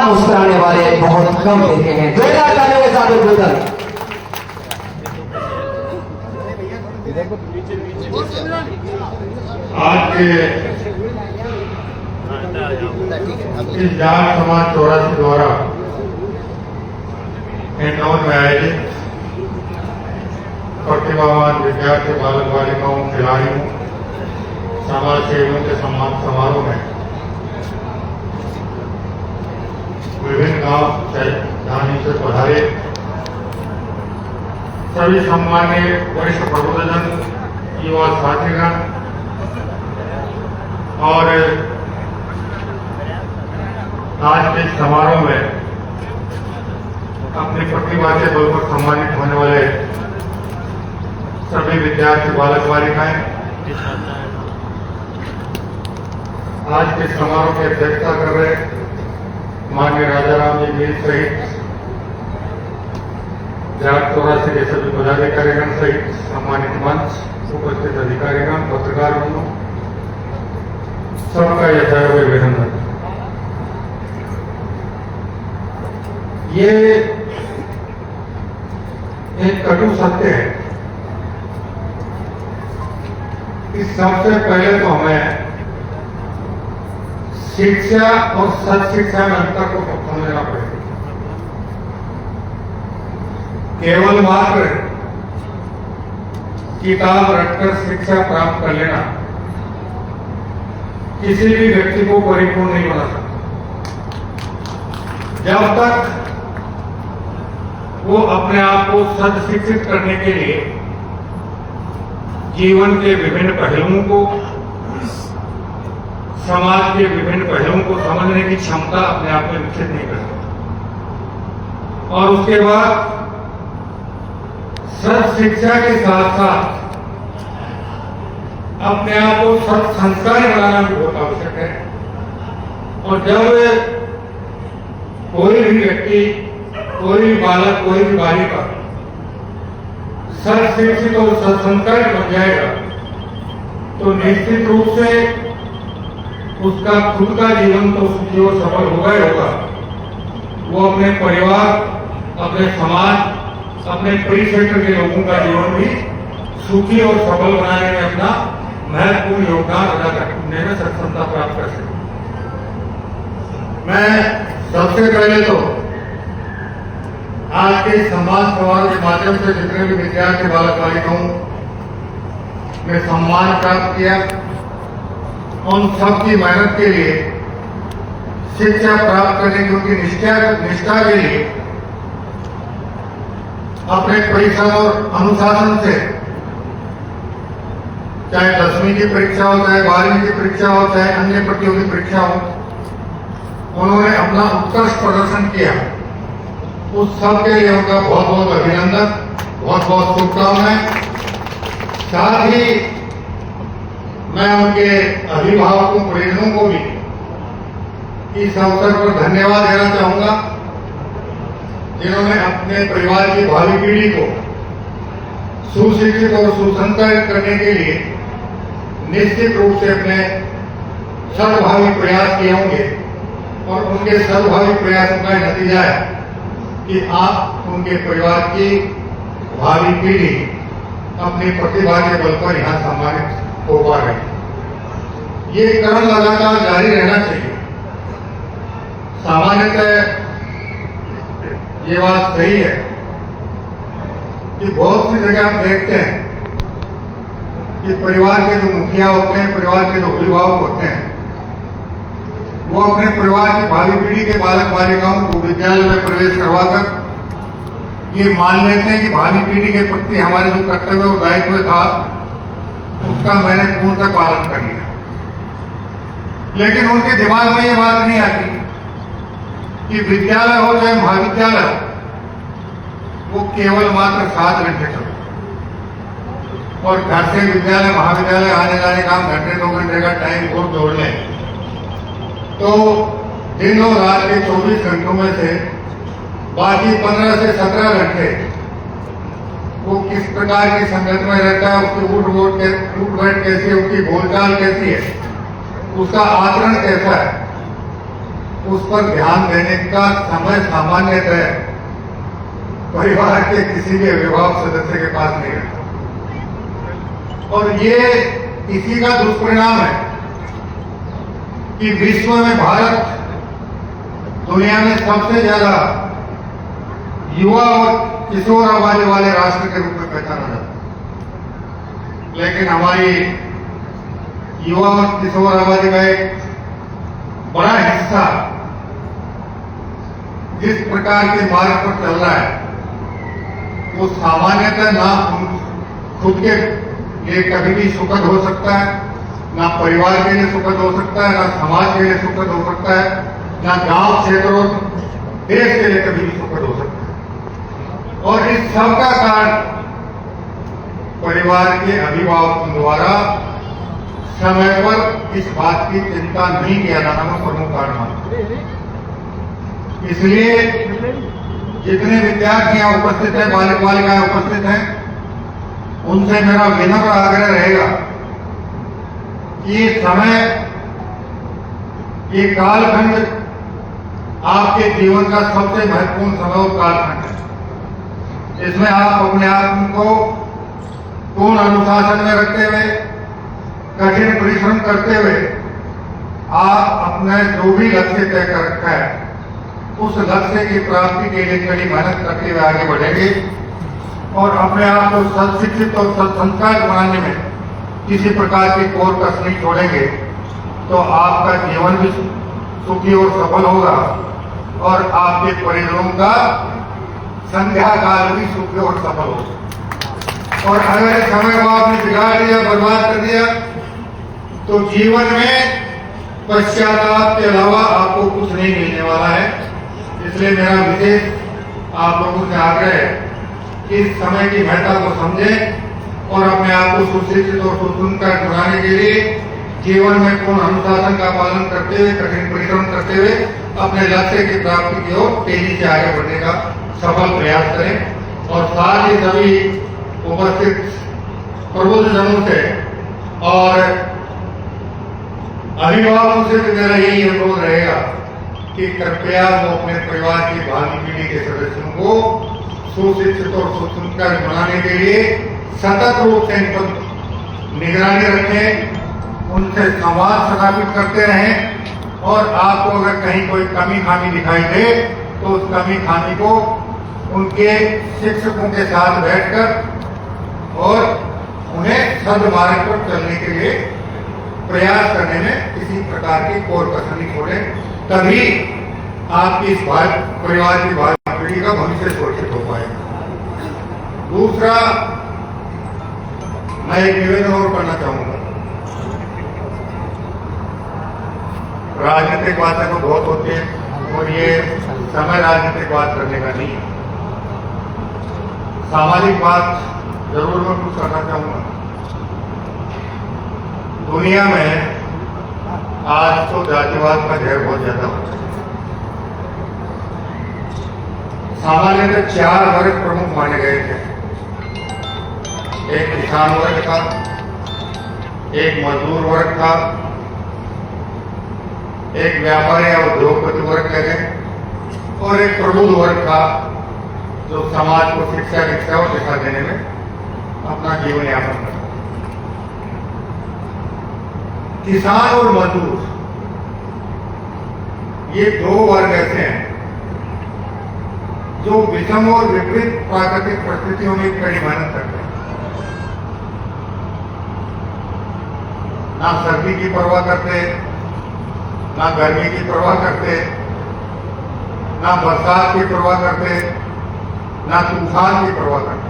मुस्कुराने वाले बहुत कम देखे हैं। जोरदार तालियों के साथ उद्बोधन। आज के इस जाट समाज 84 द्वारा इंदौर में आयोजित प्रतिभावान विद्यार्थी बालक बालिकाओं खिलाड़ियों समाज सेवियों के सम्मान समारोह में विभिन्न गांव राजधानी से पधारे सभी सम्मान्य वरिष्ठ प्रबुद्धजन, युवा साथीगण और आज के समारोह में अपनी प्रतिभा के बल पर सम्मानित होने वाले सभी विद्यार्थी बालक बालिकाएं आज के समारोह की अध्यक्षता कर रहे माननीय राजाराम जी मीर सहित जाट 84 के सभी पदाधिकारीगण सहित सम्मानित मंच उपस्थित अधिकारीगण, पत्रकार बंधु, सबका यथार्थ अभिनंदन। ये एक कटु सत्य है कि सबसे पहले तो हमें शिक्षा और सत शिक्षा में अंतर को समझना पड़ेगा। केवल मात्र किताब रखकर शिक्षा प्राप्त कर लेना किसी भी व्यक्ति को परिपूर्ण नहीं बना सकता। जब तक वो अपने आप को सद शिक्षित करने के लिए जीवन के विभिन्न पहलुओं को, समाज के विभिन्न पहलुओं को समझने की क्षमता अपने आप में विकसित नहीं कर सकता। और उसके बाद सत शिक्षा के साथ साथ अपने आप को सत संस्कारी बनाना भी बहुत आवश्यक है। और जब कोई भी व्यक्ति, कोई भी बालक, कोई भी बालिका सत शिक्षित और सत संस्कारी बन जाएगा तो निश्चित रूप से उसका खुद का जीवन तो सुखी और सफल होगा ही होगा। वो अपने परिवार, अपने समाज, अपने परिक्षेत्र के लोगों का जीवन भी सुखी और सफल बनाने में अपना महत्वपूर्ण योगदान अदा करने में सक्षमता प्राप्त कर सके। मैं सबसे पहले तो आज के समाज समारोह के माध्यम से जितने भी विद्यार्थी बालक बालिकाओं ने सम्मान प्राप्त किया, उन सबकी मेहनत के लिए, शिक्षा प्राप्त करने की उनकी निष्ठा के लिए, अपने परिश्रम और अनुशासन से, चाहे 10वीं की परीक्षा हो, चाहे 12वीं की परीक्षा हो, चाहे अन्य प्रतियोगी परीक्षा हो, उन्होंने अपना उत्कृष्ट प्रदर्शन किया। उस सब के लिए उनका बहुत बहुत अभिनंदन, बहुत बहुत शुभकामनाएं। साथ ही मैं उनके अभिभावकों, परिजनों को भी इस अवसर पर धन्यवाद देना चाहूंगा, जिन्होंने अपने परिवार की भावी पीढ़ी को सुशिक्षित और सुसंस्कारित करने के लिए निश्चित रूप से अपने सर्वभावी प्रयास किए होंगे। और उनके सर्वभावी प्रयासों का नतीजा है कि आप उनके परिवार की भावी पीढ़ी अपनी प्रतिभा के बल पर यहाँ सम्मानित हो पा रही। ये क्रम लगातार जारी रहना चाहिए। सामान्यतः ये बात सही है कि बहुत सी जगह हम देखते हैं कि परिवार के जो मुखिया होते हैं, परिवार के जो अभिभावक होते हैं, वो अपने परिवार की भावी पीढ़ी के बालक बालिकाओं को विद्यालय में प्रवेश करवाकर ये मान लेते हैं कि भावी पीढ़ी के प्रति हमारे जो कर्तव्य और दायित्व था उसका मैंने पूर्णतः पालन कर लिया। लेकिन उनके दिमाग में ये बात नहीं आती कि विद्यालय हो चाहे महाविद्यालय हो, वो केवल मात्र 7 घंटे चलता और घर से विद्यालय महाविद्यालय आने जाने का हम घंटे 2 घंटे का टाइम और जोड़ लें तो दिन और रात के 24 घंटों में से बाकी 15 से 17 घंटे वो किस प्रकार की संगत में रहता है, उसकी उठ बैठ कैसी है, उसकी बोलचाल कैसी है, उसका आचरण कैसा है, उस पर ध्यान देने का समय सामान्यतः परिवार के किसी भी अभिभावक सदस्य के पास नहीं रहता। और ये इसी का दुष्परिणाम है कि विश्व में भारत दुनिया में सबसे ज्यादा युवा और किशोर आबादी वाले राष्ट्र के रूप में पहचाना जाता है। लेकिन हमारी युवा और किशोर आबादी का एक बड़ा हिस्सा जिस प्रकार के मार्ग पर चल रहा है वो सामान्यतः ना खुद के लिए कभी भी सुखद हो सकता है, ना परिवार के लिए सुखद हो सकता है, ना समाज के लिए सुखद हो सकता है, ना गांव क्षेत्रों देश के लिए कभी भी सुखद हो सकता है। और इस सब का कारण परिवार के अभिभावकों द्वारा समय पर इस बात की चिंता नहीं किया जाना में प्रमुख कारण है। इसलिए जितने विद्यार्थी यहाँ उपस्थित हैं, बालक बालिकाएं उपस्थित हैं, उनसे मेरा विनम्र आग्रह रहेगा कि ये समय, ये कालखंड आपके जीवन का सबसे महत्वपूर्ण समय और कालखंड है। इसमें आप अपने आप को पूर्ण अनुशासन में रखते हुए, कठिन परिश्रम करते हुए आप अपने जो भी लक्ष्य तय कर रखा है उस लक्ष्य की प्राप्ति के लिए कड़ी मेहनत करते हुए आगे बढ़ेंगे और अपने आप को सदशिक्षित और सत्संस्कार बनाने में किसी प्रकार की कोर कस नहीं छोड़ेंगे तो आपका जीवन भी सुखी और सफल होगा और आपके परिजनों का संध्या काल भी सुखी और सफल होगा। और अगर इस समय को आपने बिगाड़ दिया, बर्बाद कर दिया तो जीवन में पश्चाताप के अलावा आपको कुछ नहीं मिलने वाला है। इसलिए मेरा विशेष आप लोगों से आग्रह है कि इस समय की महत्ता को समझें और अपने आप को सुशिक्षित और सुसंस्कार बनाने के लिए जीवन में पूर्ण अनुशासन का पालन करते हुए, कठिन परिश्रम करते हुए अपने लक्ष्य की प्राप्ति की ओर तेजी से आगे बढ़ने का सफल प्रयास करें। और साथ ही सभी उपस्थित प्रबुद्धजनों से और अभिभावकों से भी मेरा यही अनुरोध रहेगा कि कृपया वो अपने परिवार की भावी पीढ़ी के सदस्यों को सुशिक्षित और सुसंस्कार बनाने के लिए सतत रूप से इन पर निगरानी रखें, उनसे संवाद स्थापित करते रहें और आपको अगर कहीं कोई कमी खामी दिखाई दे तो उस कमी खामी को उनके शिक्षकों के साथ बैठकर और उन्हें सद्मार्ग पर चलने के लिए प्रयास करने में किसी प्रकार की कोर कसर नहीं छोड़े, तभी आपकी इस परिवार की भावी पीढ़ी का भविष्य सुरक्षित हो पाएगा। दूसरा, मैं एक निवेदन और करना चाहूंगा। राजनीतिक बातें तो बहुत होती है और ये समय राजनीतिक बात करने का नहीं है। सामाजिक बात जरूर मैं कुछ करना चाहूंगा। दुनिया में आज तो जातिवाद का जहर बहुत ज्यादा होता है। सामान्यतः 4 वर्ग प्रमुख माने गए थे। एक किसान वर्ग था, एक मजदूर वर्ग था, एक व्यापारी या उद्योगपति वर्ग लगे और एक प्रबुद्ध वर्ग था जो समाज को शिक्षा, दीक्षा और दिशा देने में अपना जीवन यापन करता। किसान और मजदूर ये 2 वर्ग ऐसे हैं जो विषम और विपरीत प्राकृतिक परिस्थितियों में कड़ी मेहनत करते हैं। ना सर्दी की परवाह करते, ना गर्मी की परवाह करते, ना बरसात की परवाह करते, ना तूफान की परवाह करते।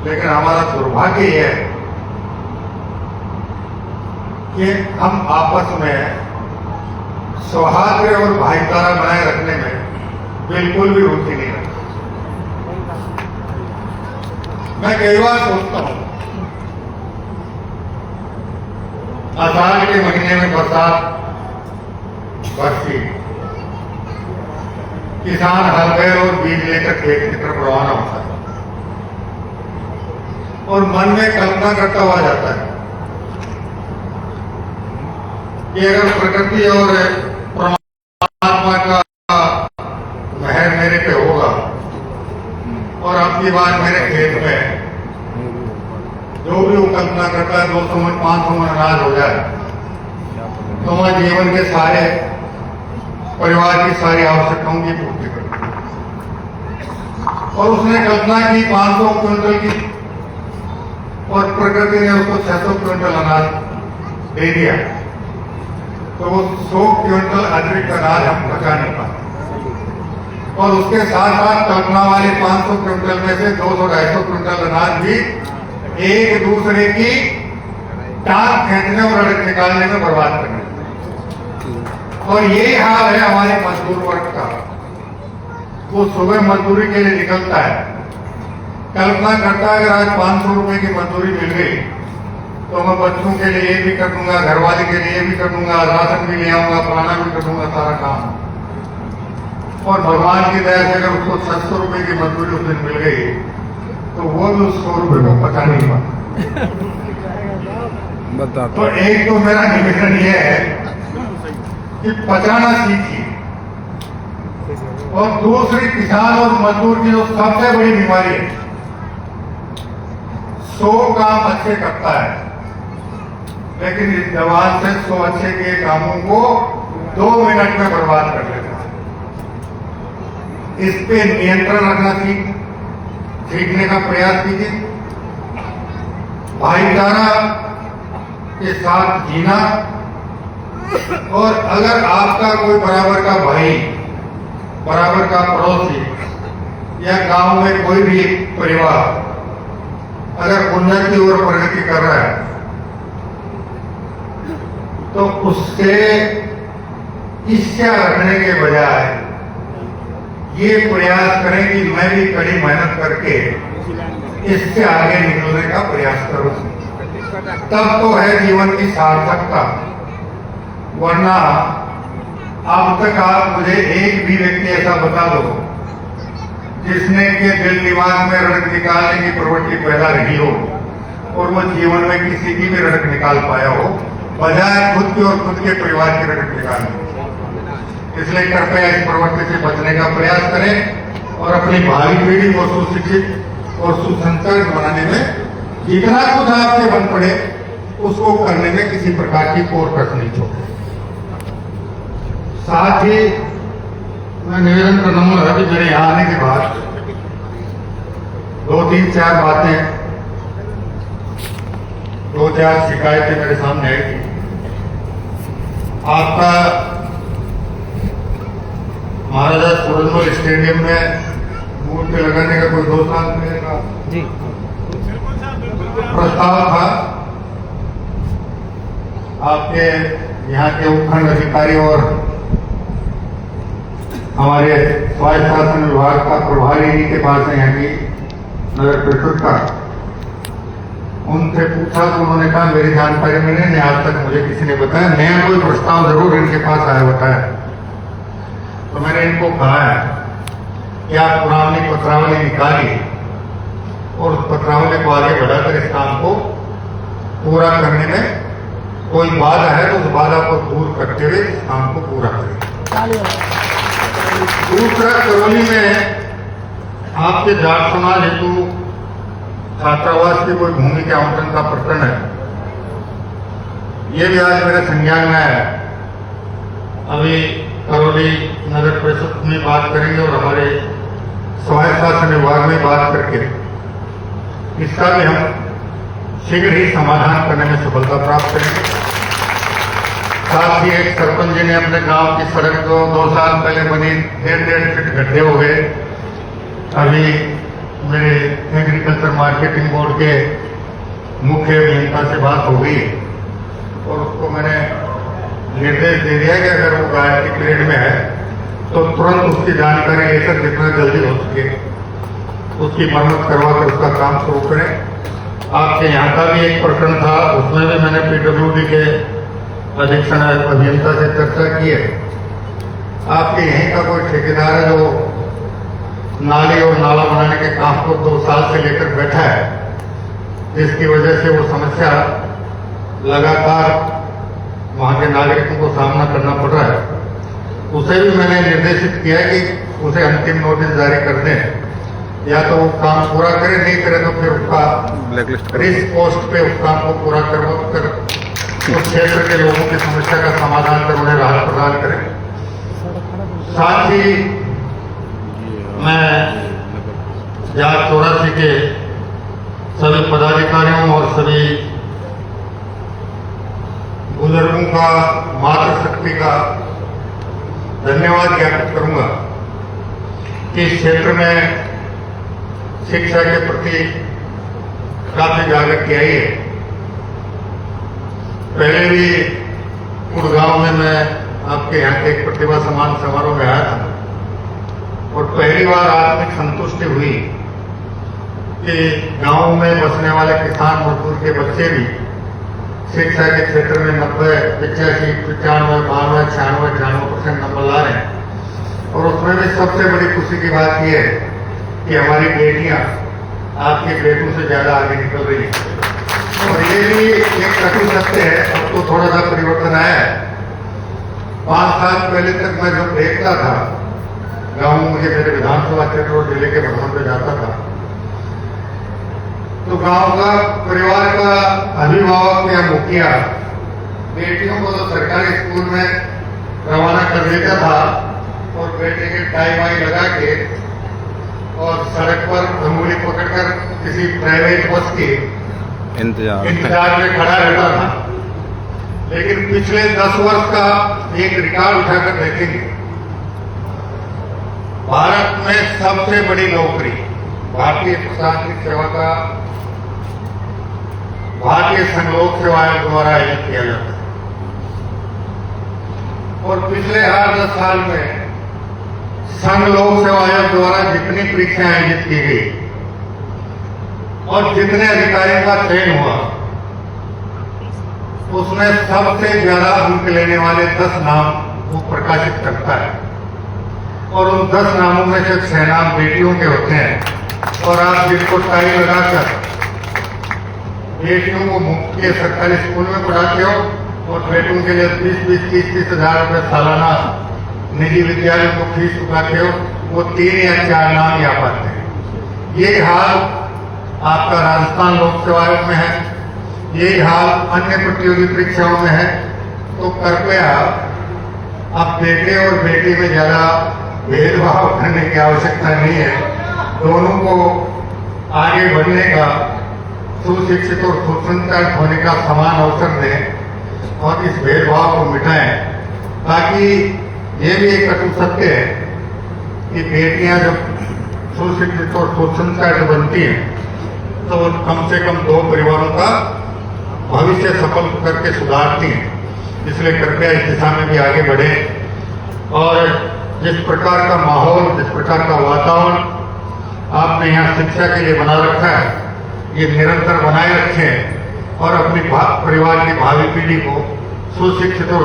लेकिन हमारा दुर्भाग्य यह है कि हम आपस में सौहार्द और भाईचारा बनाए रखने में बिल्कुल भी रुचि नहीं रखते। मैं कई बार सोचता हूं, आषाढ़ के महीने में बरसात बरसी, किसान हल बैल और बीज लेकर खेत की तरफ रवाना होता है और मन में कल्पना करता हुआ जाता है कि अगर प्रकृति और मेरे पे होगा और अब की बार मेरे खेत में जो भी वो कल्पना करता है 200 मन 500 मन अनाज हो जाए तो मैं जीवन के सारे परिवार की सारी आवश्यकताओं की पूर्ति करूँ। और उसने कल्पना की 500 क्विंटल की और प्रकृति ने उसको 600 क्विंटल अनाज दे दिया तो वो 100 क्विंटल अतिरिक्त अनाज हम पचा नहीं पाते। और उसके साथ साथ कल्पना वाले 500 क्विंटल में से 200-250 क्विंटल अनाज भी एक दूसरे की टांग खींचने और अड़क निकालने में बर्बाद करने। और यही हाल है हमारे मजदूर वर्ग का। वो सुबह मजदूरी के लिए निकलता है, कल्पना करता है अगर आज 500 रुपए की मजदूरी मिल गई तो मैं बच्चों के लिए ये भी कर दूंगा, घरवाले के लिए ये भी कर दूंगा, राशन भी ले आऊंगा, फलाना भी कर दूंगा, सारा काम। और भगवान की दया से अगर उसको 600 रुपए की मजदूरी उस दिन मिल गई तो वो भी उस 100 रुपए को पचा नहीं पाता। तो एक तो मेरा निवेदन यह है कि पचाना सीखिए, और दूसरी किसान और मजदूर की जो सबसे बड़ी बीमारी है 100 काम अच्छे करता है लेकिन इस जवान से 100 अच्छे के कामों को 2 मिनट में बर्बाद कर लेता है। इस पे नियंत्रण रखना सीखने का प्रयास कीजिए, भाईचारा के साथ जीना। और अगर आपका कोई बराबर का भाई, बराबर का पड़ोसी या गांव में कोई भी परिवार अगर उन्नति और प्रगति कर रहा है तो उससे ईर्ष्या रखने के बजाय ये प्रयास करें कि मैं भी कड़ी मेहनत करके इससे आगे निकलने का प्रयास करूं। तब तो है जीवन की सार्थकता, वरना अब तक आप मुझे एक भी व्यक्ति ऐसा बता दो जिसने के दिल दिमाग में रड़क निकालने की प्रवृत्ति पैदा रही हो और वो जीवन में किसी की भी रड़क निकाल पाया हो बजाय खुद की और खुद के परिवार की रड़क निकालने। इसलिए कृपया इस प्रवृत्ति से बचने का प्रयास करें और अपनी भावी पीढ़ी को सुशिक्षित और सुसंस्कृत बनाने में जितना कुछ आपसे बन पड़े उसको करने में किसी प्रकार की कोर कस नहीं छोड़े। साथ ही मैं निवेदन करूंगा कि मेरे यहाँ आने के बाद 2-3-4 बातें, 2-4 शिकायतें मेरे सामने आई थी। आपका महाराजा सूरजमल स्टेडियम में मूर्ति लगाने का कोई 2 साल पहले का प्रस्ताव था। आपके यहाँ के उपखंड अधिकारी और हमारे स्वायत्त शासन विभाग का प्रभारी जी के पास है यहाँ की नगर परिषद का, उनसे पूछा तो उन्होंने कहा मेरी जानकारी में नहीं, आज तक मुझे किसी ने बताया, नया कोई प्रस्ताव जरूर इनके पास आया बताया। तो मैंने इनको कहा है कि आप पुरानी पत्रावली निकालिए और उस पत्रावली को आगे बढ़ाकर इस काम को पूरा करने में कोई बाधा है तो उस बाधा को दूर करते हुए इस काम को पूरा करें। दूसरा, करौली में आपके जाट समाज हेतु छात्रावास की कोई भूमि के आवंटन का प्रकरण है, ये भी आज मेरे संज्ञान में है। अभी करौली नगर परिषद में बात करेंगे और हमारे स्वायत्त शासन विभाग में बात करके इसका भी हम शीघ्र ही समाधान करने में सफलता प्राप्त करेंगे। साथ ही एक सरपंच जी ने अपने गांव की सड़क को 2 साल पहले बनी 1.5 फीट गड्ढे हो गए। अभी मेरे एग्रीकल्चर मार्केटिंग बोर्ड के मुख्य अभियंता से बात हो गई और उसको मैंने निर्देश दे दिया कि अगर वो गाय की ग्रेड में है तो तुरंत उसकी जानकारी लेकर जितना जल्दी हो सके उसकी मरम्मत करवा कर उसका काम शुरू करें। आपके यहाँ का भी एक प्रकरण था, उसमें भी मैंने PWD के अधीक्षण अभियंता से चर्चा की है। आपके यहीं का कोई ठेकेदार है जो नाली और नाला बनाने के काम को 2 साल से लेकर बैठा है, जिसकी वजह से वो समस्या लगातार वहां के नागरिकों को सामना करना पड़ रहा है। उसे भी मैंने निर्देशित किया है कि उसे अंतिम नोटिस जारी कर दें, या तो वो काम पूरा करे, नहीं करे तो फिर उसका रिस्क पोस्ट पे उस काम को पूरा करवा कर उस क्षेत्र के लोगों की समस्या का समाधान कर उन्हें राहत प्रदान करें। साथ ही मैं जाट 84 के सभी पदाधिकारियों और सभी बुजुर्गों का, मातृशक्ति का धन्यवाद ज्ञापित करूंगा कि इस क्षेत्र में शिक्षा के प्रति काफी जागृति आई है। पहले भी गुड़गांव में मैं आपके यहाँ के एक प्रतिभा सम्मान समारोह में आया था और पहली बार आत्मिक संतुष्टि हुई कि गांव में बसने वाले किसान मजदूर के बच्चे भी शिक्षा के क्षेत्र में 90, 85, 95, 92, 96, 96% नंबर ला रहे हैं। और उसमें भी सबसे बड़ी खुशी की बात यह है कि हमारी बेटियां आपके बेटों से ज्यादा आगे निकल रही हैं। और ये भी एक कठिन सत्य है, अब तो थोड़ा सा परिवर्तन आया है। 5 साल पहले तक मैं जब देखता था गाँव में, मुझे मेरे विधानसभा क्षेत्र और जिले के भ्रमण पे जाता था, तो गांव का परिवार का अभिभावक या मुखिया बेटियों को तो सरकारी स्कूल में रवाना कर देता था और बेटे के टाई वाई लगा के और सड़क पर अंगुली पकड़कर किसी प्राइवेट बस के इंतजार में खड़ा रहता था। लेकिन पिछले 10 वर्ष का एक रिकॉर्ड उठाकर देखेंगे, भारत में सबसे बड़ी नौकरी भारतीय प्रशासनिक सेवा का भारतीय संघ लोक सेवा आयोग द्वारा आयोजित किया जाता है। और पिछले हर 10 साल में संघ लोक सेवा आयोग द्वारा जितनी परीक्षाएं आयोजित की गई और जितने अधिकारियों का चयन हुआ, उसमें सबसे ज्यादा अंक लेने वाले 10 नाम वो प्रकाशित करता है। और उन 10 नामों में से 6 नाम बेटियों के होते हैं। और आप जिनको टाई लगाकर बेटियों को मुफ्त के सरकारी स्कूल में पढ़ाते हो और बेटों के लिए 20-30 हजार रुपये सालाना निजी विद्यालयों को फीस चुकाते हो, वो 3 या 4 नाम ही आ पाते हैं। ये हाल आपका राजस्थान लोक सेवा आयोग में है, यही हाल अन्य प्रतियोगी परीक्षाओं में है। तो कृपया अब बेटे और बेटी में ज्यादा भेदभाव करने की आवश्यकता नहीं है। दोनों को आगे बढ़ने का, सुशिक्षित और सुसंस्कृत होने का समान अवसर दें और इस भेदभाव को मिटाएं, ताकि ये भी एक कटु सत्य है कि बेटियां जब सुशिक्षित और सुसंस्कृत बनती हैं तो कम से कम 2 परिवारों का भविष्य सफल करके सुधारती हैं। इसलिए कृपया इस दिशा में भी आगे बढ़े और जिस प्रकार का माहौल, जिस प्रकार का वातावरण आपने यहाँ शिक्षा के लिए बना रखा है, ये निरंतर बनाए रखें और अपनी परिवार की भावी पीढ़ी को सुशिक्षित और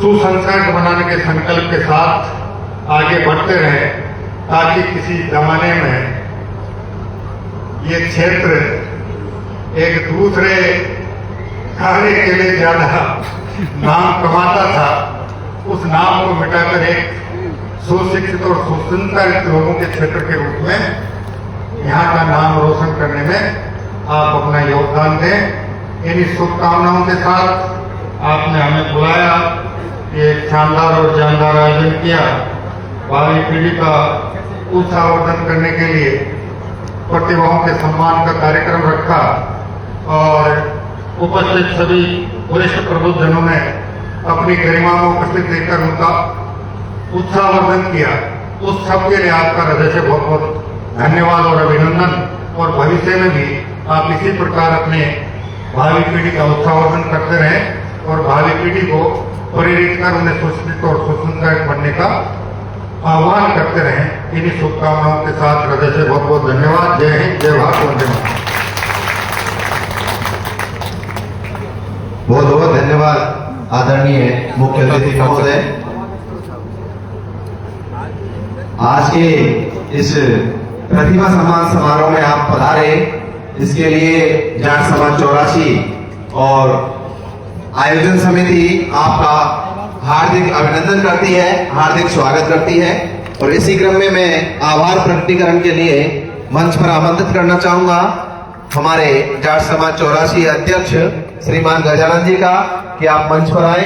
सुसंस्कृत बनाने के संकल्प के साथ आगे बढ़ते रहें, ताकि किसी जमाने में ये क्षेत्र एक दूसरे कार्य के लिए ज्यादा नाम कमाता था, उस नाम को मिटाकर एक सुशिक्षित और सुसंस्कृत लोगों के क्षेत्र के रूप में यहाँ का नाम रोशन करने में आप अपना योगदान दें। इन्हीं शुभकामनाओं के साथ आपने हमें बुलाया, ये शानदार और जानदार आयोजन किया, भावी पीढ़ी का उत्साहवर्धन करने के लिए प्रतिभाओं के सम्मान का कार्यक्रम रखा और उपस्थित सभी वरिष्ठ प्रबुद्धजनों ने अपनी गरिमा को उपस्थित देकर उनका उत्साहवर्धन किया। उस सब के लिए आपका हृदय से बहुत बहुत धन्यवाद और अभिनंदन। और भविष्य में भी आप इसी प्रकार अपने भावी पीढ़ी का उत्साहवर्धन करते रहें और भावी पीढ़ी को प्रेरित कर उन्हें सुशिक्षित और सुसंस्कृत बनने का आह्वान करते रहें। इन्हीं शुभकामनाओं के साथ हृदय से बहुत बहुत धन्यवाद। जय हिंद, जय भारत, वंदे मातरम। बहुत बहुत धन्यवाद आदरणीय मुख्य अतिथि महोदय। आज के इस प्रतिभा सम्मान समारोह में आप पधारे, इसके लिए जाट समाज 84 और आयोजन समिति आपका हार्दिक अभिनंदन करती है, हार्दिक स्वागत करती है। और इसी क्रम में मैं आभार प्रकटीकरण के लिए मंच पर आमंत्रित करना चाहूंगा हमारे जाट समाज 84 अध्यक्ष श्रीमान गजानन जी का कि आप मंच पर आए।